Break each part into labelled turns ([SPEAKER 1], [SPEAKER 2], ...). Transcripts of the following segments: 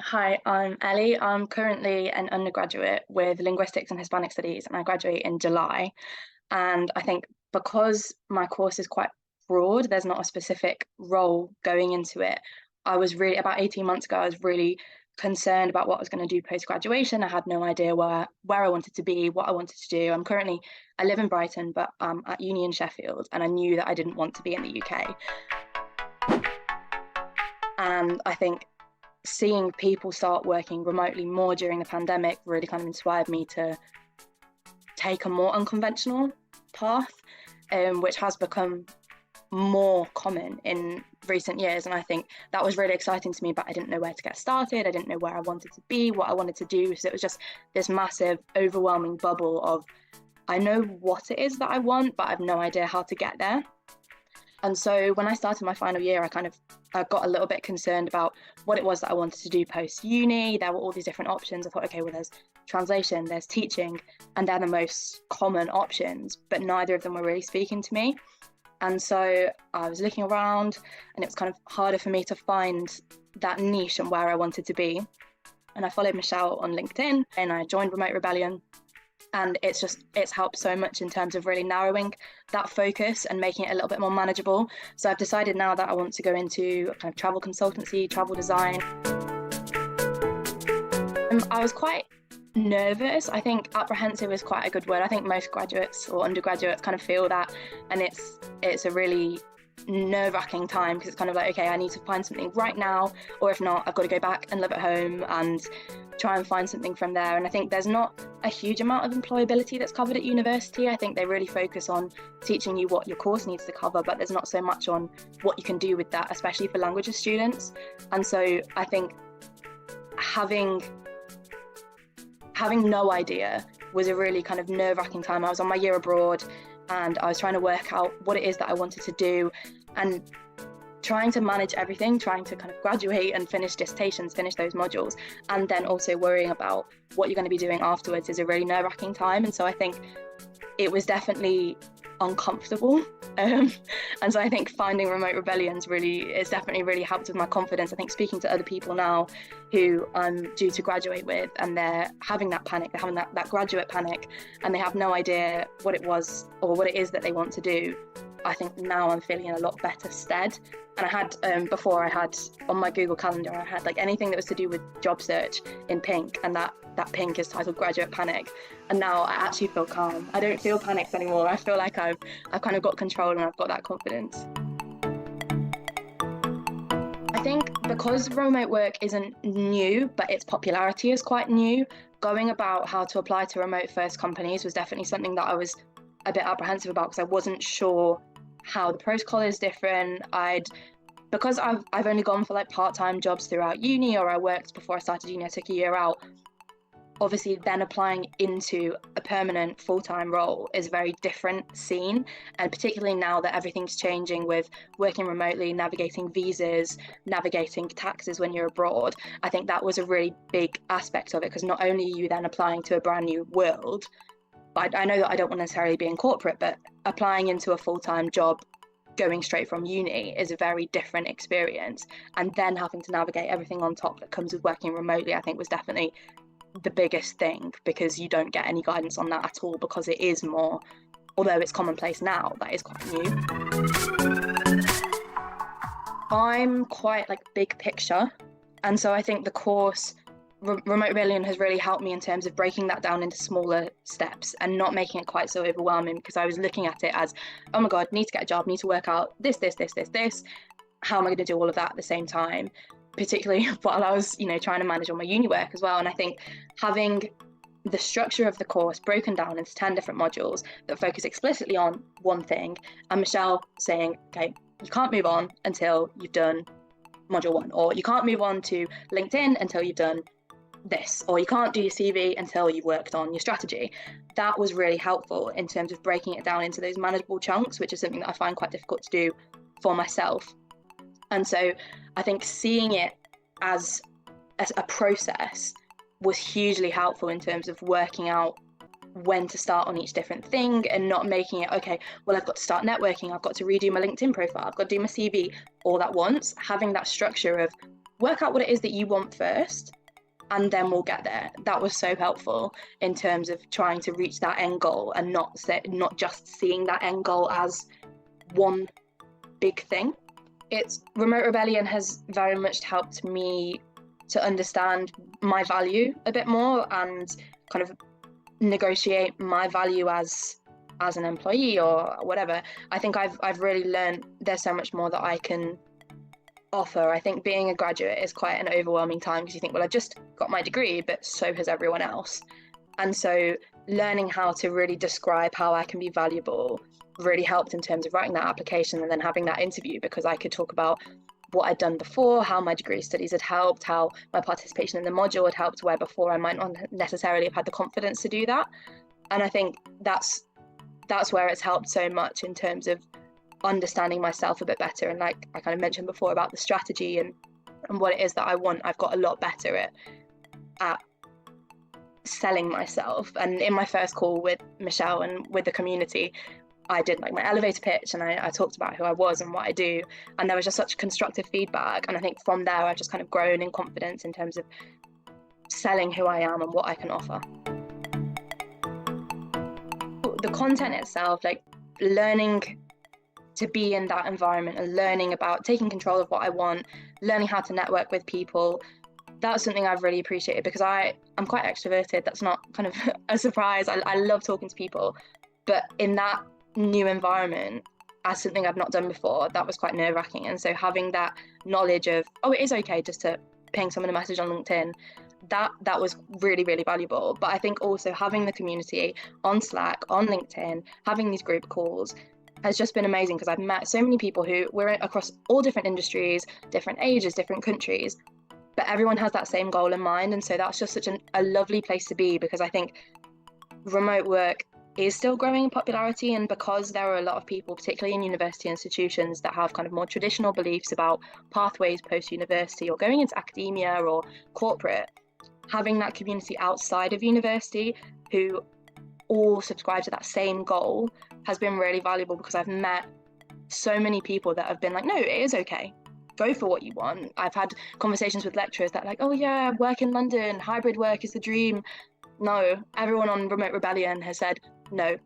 [SPEAKER 1] Hi, I'm Ellie. I'm currently an undergraduate with Linguistics and Hispanic Studies, and I graduate in July. And I think because my course is quite broad, there's not a specific role going into it. I was really, about 18 months ago, I was really concerned about what I was going to do post graduation. I had no idea where I wanted to be, what I wanted to do. I live in Brighton, but I'm at uni in Sheffield, and I knew that I didn't want to be in the UK. And I think seeing people start working remotely more during the pandemic really kind of inspired me to take a more unconventional path, which has become more common in recent years. And I think that was really exciting to me, but I didn't know where to get started. I didn't know where I wanted to be, what I wanted to do. So it was just this massive, overwhelming bubble of I know what it is that I want, but I have no idea how to get there. And so when I started my final year, I got a little bit concerned about what it was that I wanted to do post uni. There were all these different options. I thought, okay, well, there's translation, there's teaching, and they're the most common options, but neither of them were really speaking to me. And so I was looking around, and it was kind of harder for me to find that niche and where I wanted to be. And I followed Michelle on LinkedIn, and I joined Remote Rebellion. And it's helped so much in terms of really narrowing that focus and making it a little bit more manageable. So I've decided now that I want to go into kind of travel consultancy, travel design. I was quite nervous. I think apprehensive is quite a good word. I think most graduates or undergraduates kind of feel that, and it's a really nerve-wracking time because it's kind of like, okay, I need to find something right now, or if not, I've got to go back and live at home and try and find something from there. And I think there's not a huge amount of employability that's covered at university. I think they really focus on teaching you what your course needs to cover, but there's not so much on what you can do with that, especially for languages students. And so I think having no idea was a really kind of nerve-wracking time. I was on my year abroad and I was trying to work out what it is that I wanted to do and trying to manage everything, trying to kind of graduate and finish dissertations, finish those modules, and then also worrying about what you're going to be doing afterwards is a really nerve-wracking time. And so I think it was definitely uncomfortable. And so I think finding Remote Rebellions it's definitely really helped with my confidence. I think speaking to other people now who I'm due to graduate with, and they're having that panic, they're having that graduate panic, and they have no idea what it was or what it is that they want to do. I think now I'm feeling in a lot better stead. And I had, before I had on my Google Calendar, I had like anything that was to do with job search in pink, and that pink is titled Graduate Panic. And now I actually feel calm. I don't feel panicked anymore. I feel like I've kind of got control and I've got that confidence. I think because remote work isn't new, but its popularity is quite new, going about how to apply to remote first companies was definitely something that I was a bit apprehensive about because I wasn't sure how the protocol is different. Because I've only gone for like part-time jobs throughout uni, or I worked before I started uni, I took a year out. Obviously then applying into a permanent full-time role is a very different scene, and particularly now that everything's changing with working remotely, navigating visas, navigating taxes when you're abroad. I think that was a really big aspect of it, because not only are you then applying to a brand new world, I know that I don't want to necessarily be in corporate, but applying into a full-time job going straight from uni is a very different experience. And then having to navigate everything on top that comes with working remotely, I think was definitely the biggest thing, because you don't get any guidance on that at all, because it is more, although it's commonplace now, that is quite new. I'm quite like big picture. And so I think the course Remote Rebellion has really helped me in terms of breaking that down into smaller steps and not making it quite so overwhelming, because I was looking at it as, oh my God, need to get a job, need to work out this. How am I going to do all of that at the same time? Particularly while I was, trying to manage all my uni work as well. And I think having the structure of the course broken down into 10 different modules that focus explicitly on one thing, and Michelle saying, okay, you can't move on until you've done module 1, or you can't move on to LinkedIn until you've done this, or you can't do your CV until you've worked on your strategy. That was really helpful in terms of breaking it down into those manageable chunks, which is something that I find quite difficult to do for myself. And so I think seeing it as a process was hugely helpful in terms of working out when to start on each different thing, and not making it, okay, well, I've got to start networking, I've got to redo my LinkedIn profile, I've got to do my CV all at once. Having that structure of work out what it is that you want first, and then we'll get there. That was so helpful in terms of trying to reach that end goal and not just seeing that end goal as one big thing. Remote rebellion has very much helped me to understand my value a bit more and kind of negotiate my value as an employee or whatever. I think I've really learned there's so much more that I can offer. I think being a graduate is quite an overwhelming time because you think, well, I've just got my degree, but so has everyone else. And so learning how to really describe how I can be valuable really helped in terms of writing that application and then having that interview, because I could talk about what I'd done before, how my degree studies had helped, how my participation in the module had helped, where before I might not necessarily have had the confidence to do that. And I think that's where it's helped so much in terms of understanding myself a bit better. And like I kind of mentioned before about the strategy and what it is that I want, I've got a lot better at selling myself. And in my first call with Michelle and with the community, I did like my elevator pitch and I talked about who I was and what I do, and there was just such constructive feedback. And I think from there I've just kind of grown in confidence in terms of selling who I am and what I can offer. The content itself, like learning to be in that environment and learning about taking control of what I want, learning how to network with people, that's something I've really appreciated because I'm quite extroverted. That's not kind of a surprise. I love talking to people, but in that new environment, as something I've not done before, that was quite nerve-wracking. And so having that knowledge of, oh, it is okay just to ping someone a message on LinkedIn, that was really, really valuable. But I think also having the community on Slack, on LinkedIn, having these group calls has just been amazing because I've met so many people who we're across all different industries, different ages, different countries, but everyone has that same goal in mind. And so that's just such a lovely place to be, because I think remote work is still growing in popularity, and because there are a lot of people, particularly in university institutions, that have kind of more traditional beliefs about pathways post-university or going into academia or corporate, having that community outside of university who all subscribe to that same goal has been really valuable, because I've met so many people that have been like, no, it is okay, go for what you want. I've had conversations with lecturers that are like, oh yeah, work in London, hybrid work is the dream. No, everyone on Remote Rebellion has said, no,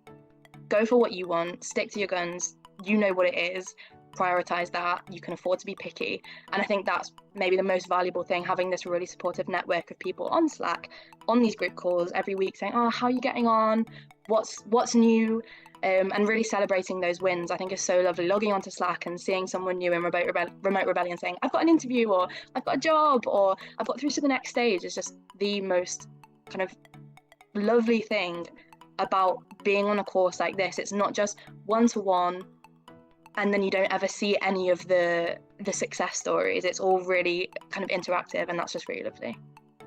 [SPEAKER 1] go for what you want, stick to your guns, you know what it is, prioritize that, you can afford to be picky. And I think that's maybe the most valuable thing, having this really supportive network of people on Slack, on these group calls every week saying, oh, how are you getting on? What's new? And really celebrating those wins, I think is so lovely. Logging onto Slack and seeing someone new in Remote Rebellion saying, I've got an interview, or I've got a job, or I've got through to the next stage, is just the most kind of lovely thing about being on a course like this. It's not just one-to-one and then you don't ever see any of the success stories. It's all really kind of interactive, and that's just really lovely.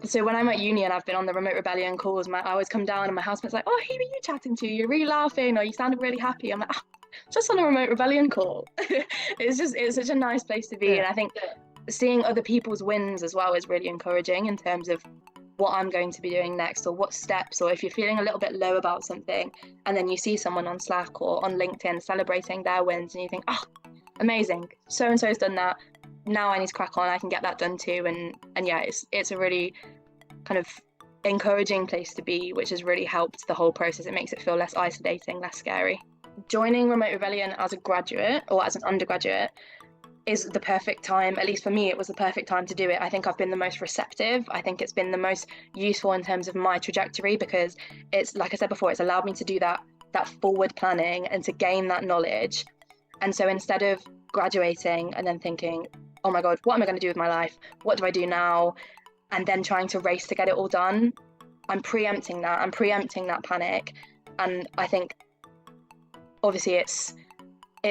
[SPEAKER 1] So when I'm at uni and I've been on the Remote Rebellion calls, I always come down and my housemate's like, oh, who are you chatting to? You're really laughing, or you sounded really happy. I'm like, oh, just on a Remote Rebellion call. It's such a nice place to be. Yeah. And I think seeing other people's wins as well is really encouraging in terms of what I'm going to be doing next, or what steps, or if you're feeling a little bit low about something and then you see someone on Slack or on LinkedIn celebrating their wins and you think, oh, amazing, so-and-so's done that, now I need to crack on, I can get that done too. And yeah, it's a really kind of encouraging place to be, which has really helped the whole process. It makes it feel less isolating, less scary. Joining Remote Rebellion as a graduate or as an undergraduate is the perfect time. At least for me, it was the perfect time to do it. I think I've been the most receptive. I think it's been the most useful in terms of my trajectory, because it's, like I said before, it's allowed me to do that forward planning and to gain that knowledge. And so instead of graduating and then thinking, oh my God, what am I going to do with my life? What do I do now? And then trying to race to get it all done, I'm preempting that panic. And I think obviously it's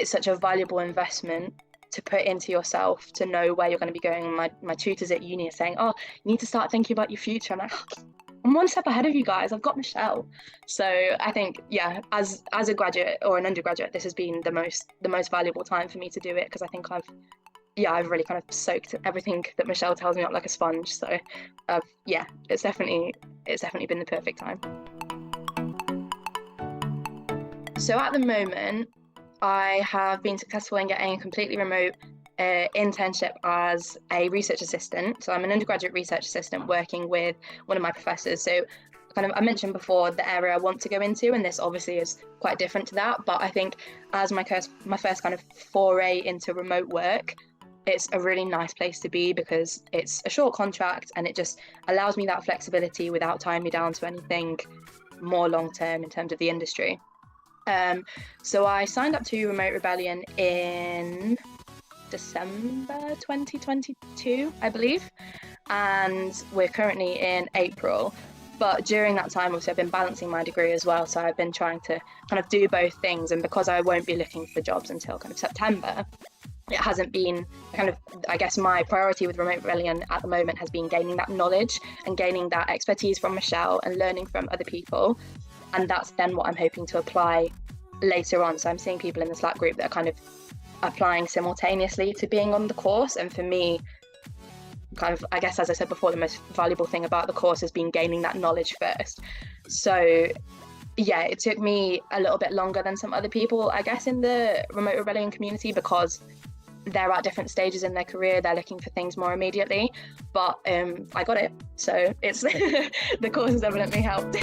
[SPEAKER 1] such a valuable investment to put into yourself, to know where you're going to be going. My tutors at uni are saying, oh, you need to start thinking about your future. I'm like, oh, I'm one step ahead of you guys, I've got Michelle. So I think, yeah, as a graduate or an undergraduate, this has been the most valuable time for me to do it, because I think I've really kind of soaked everything that Michelle tells me up like a sponge. So yeah, it's definitely been the perfect time. So at the moment, I have been successful in getting a completely remote an internship as a research assistant. So I'm an undergraduate research assistant working with one of my professors. So kind of, I mentioned before the area I want to go into, and this obviously is quite different to that. But I think as my first kind of foray into remote work, it's a really nice place to be because it's a short contract and it just allows me that flexibility without tying me down to anything more long term in terms of the industry. So I signed up to Remote Rebellion in December 2022, I believe, and we're currently in April. But during that time, obviously, I've been balancing my degree as well. So I've been trying to kind of do both things. And because I won't be looking for jobs until kind of September, it hasn't been kind of, I guess, my priority with Remote Rebellion at the moment has been gaining that knowledge and gaining that expertise from Michelle and learning from other people. And that's then what I'm hoping to apply later on. So I'm seeing people in the Slack group that are kind of applying simultaneously to being on the course. And for me, kind of, I guess, as I said before, the most valuable thing about the course has been gaining that knowledge first. So yeah, it took me a little bit longer than some other people, I guess, in the Remote Rebellion community, because they're at different stages in their career. They're looking for things more immediately, but I got it. So it's the course has definitely helped.